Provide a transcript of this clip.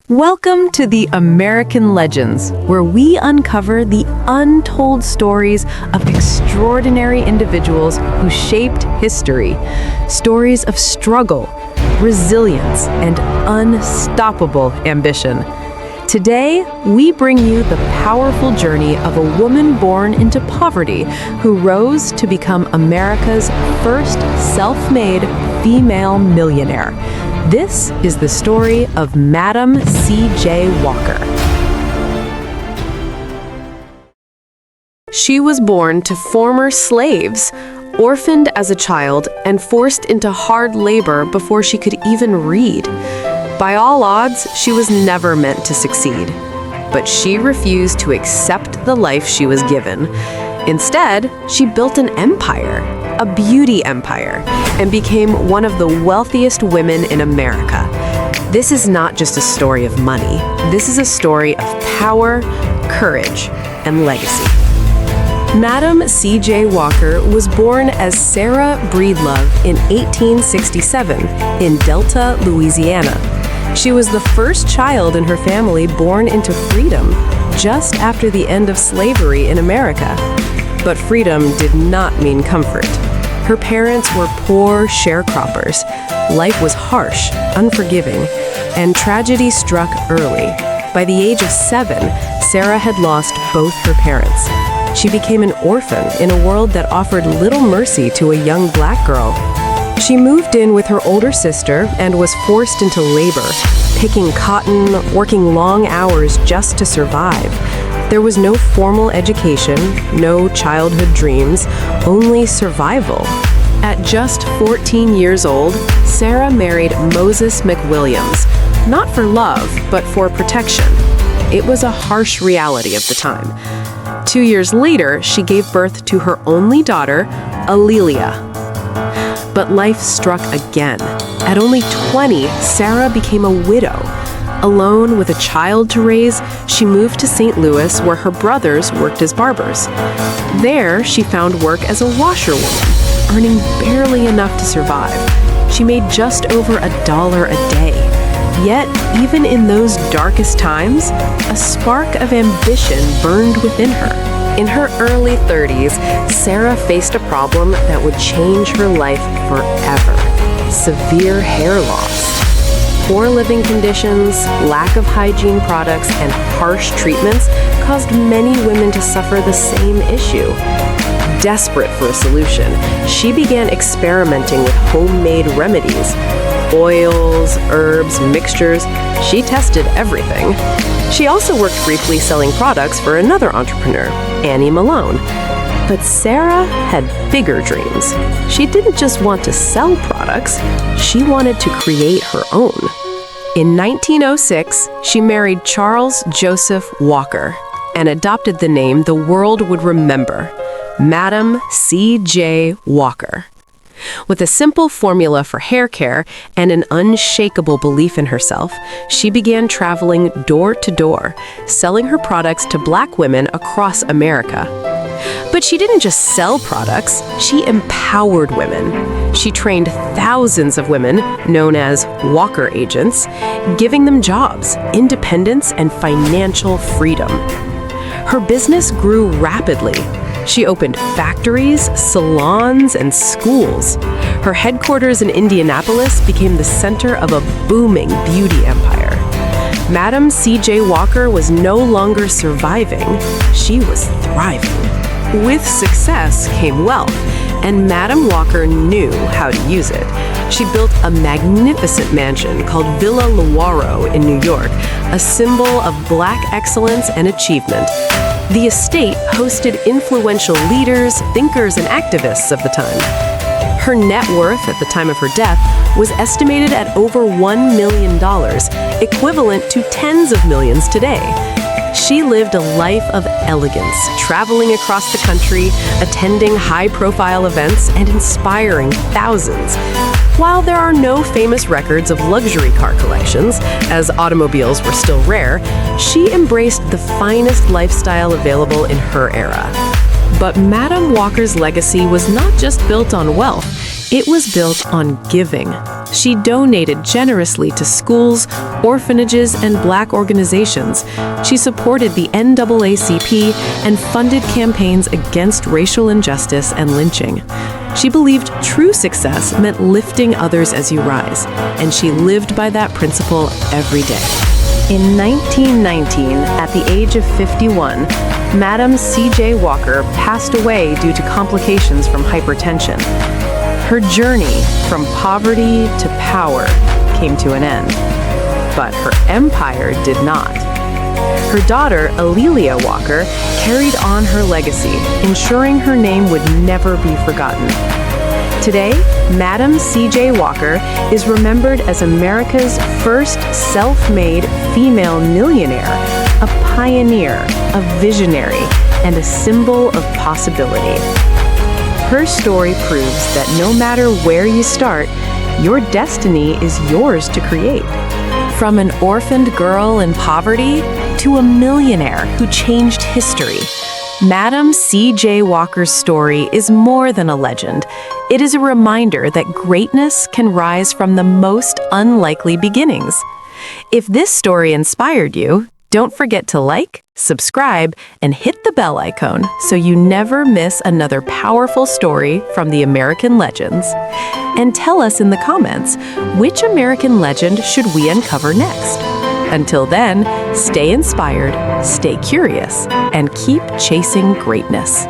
Welcome to the American Legends, where we uncover the untold stories of extraordinary individuals who shaped history. Stories of struggle, resilience, and unstoppable ambition. Today, we bring you the powerful journey of a woman born into poverty who rose to become America's first self-made female millionaire. This is the story of Madam C.J. Walker. She was born to former slaves, orphaned as a child, and forced into hard labor before she could even read. By all odds, she was never meant to succeed. But she refused to accept the life she was given. Instead, she built an empire, a beauty empire, and became one of the wealthiest women in America. This is not just a story of money. This is a story of power, courage, and legacy. Madam C.J. Walker was born as Sarah Breedlove in 1867 in Delta, Louisiana. She was the first child in her family born into freedom just after the end of slavery in America. But freedom did not mean comfort. Her parents were poor sharecroppers. Life was harsh, unforgiving, and tragedy struck early. By the age of 7, Sarah had lost both her parents. She became an orphan in a world that offered little mercy to a young black girl. She moved in with her older sister and was forced into labor, picking cotton, working long hours just to survive. There was no formal education, no childhood dreams, only survival. At just 14 years old, Sarah married Moses McWilliams, not for love, but for protection. It was a harsh reality of the time. 2 years later, she gave birth to her only daughter, Alelia. But life struck again. At only 20, Sarah became a widow. Alone with a child to raise, she moved to St. Louis, where her brothers worked as barbers. There, she found work as a washerwoman, earning barely enough to survive. She made just over $1 a day. Yet, even in those darkest times, a spark of ambition burned within her. In her early 30s, Sarah faced a problem that would change her life forever: severe hair loss. Poor living conditions, lack of hygiene products, and harsh treatments caused many women to suffer the same issue. Desperate for a solution, she began experimenting with homemade remedies. Oils, herbs, mixtures. She tested everything. She also worked briefly selling products for another entrepreneur, Annie Malone. But Sarah had bigger dreams. She didn't just want to sell products, she wanted to create her own. In 1906, she married Charles Joseph Walker and adopted the name the world would remember: Madam C.J. Walker. With a simple formula for hair care and an unshakable belief in herself, she began traveling door to door, selling her products to black women across America. But she didn't just sell products, she empowered women. She trained thousands of women, known as Walker agents, giving them jobs, independence, and financial freedom. Her business grew rapidly. She opened factories, salons, and schools. Her headquarters in Indianapolis became the center of a booming beauty empire. Madam C.J. Walker was no longer surviving, she was thriving. With success came wealth, and Madam Walker knew how to use it. She built a magnificent mansion called Villa Lewaro in New York, a symbol of black excellence and achievement. The estate hosted influential leaders, thinkers, and activists of the time. Her net worth at the time of her death was estimated at over $1 million, equivalent to tens of millions today. She lived a life of elegance, traveling across the country, attending high-profile events, and inspiring thousands. While there are no famous records of luxury car collections, as automobiles were still rare, she embraced the finest lifestyle available in her era. But Madam Walker's legacy was not just built on wealth, it was built on giving. She donated generously to schools, orphanages, and Black organizations. She supported the NAACP and funded campaigns against racial injustice and lynching. She believed true success meant lifting others as you rise, and she lived by that principle every day. In 1919, at the age of 51, Madam C.J. Walker passed away due to complications from hypertension. Her journey from poverty to power came to an end, but her empire did not. Her daughter, Alelia Walker, carried on her legacy, ensuring her name would never be forgotten. Today, Madam C.J. Walker is remembered as America's first self-made female millionaire, a pioneer, a visionary, and a symbol of possibility. Her story proves that no matter where you start, your destiny is yours to create. From an orphaned girl in poverty to a millionaire who changed history, Madam C.J. Walker's story is more than a legend. It is a reminder that greatness can rise from the most unlikely beginnings. If this story inspired you, don't forget to like, subscribe, and hit the bell icon so you never miss another powerful story from the American legends. And tell us in the comments, which American legend should we uncover next? Until then, stay inspired, stay curious, and keep chasing greatness.